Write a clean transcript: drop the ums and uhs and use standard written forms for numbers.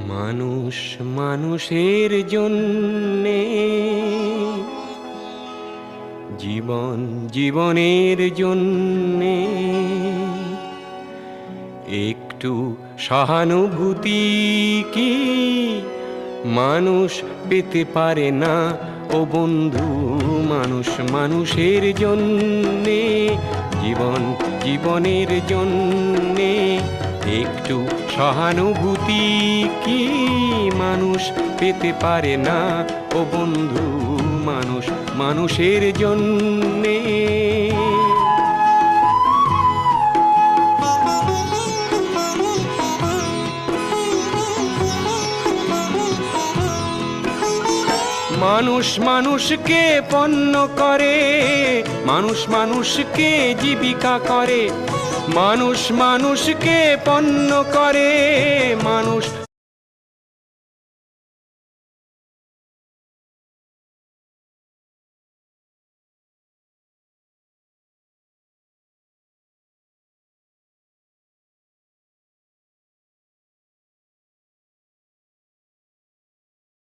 মানুষ মানুষের জন্যে, জীবন জীবনের জন্যে একটু সহানুভূতি কি মানুষ পেতে পারে না ও বন্ধু? মানুষ মানুষের জন্যে, জীবন জীবনের জন্যে একটু সহানুভূতি কি মানুষ পেতে পারে না ও বন্ধু? মানুষ মানুষের জন্যে। মানুষ মানুষকে পণ্য করে, মানুষ মানুষকে জীবিকা করে, মানুষ মানুষকে পণ্য করে, মানুষ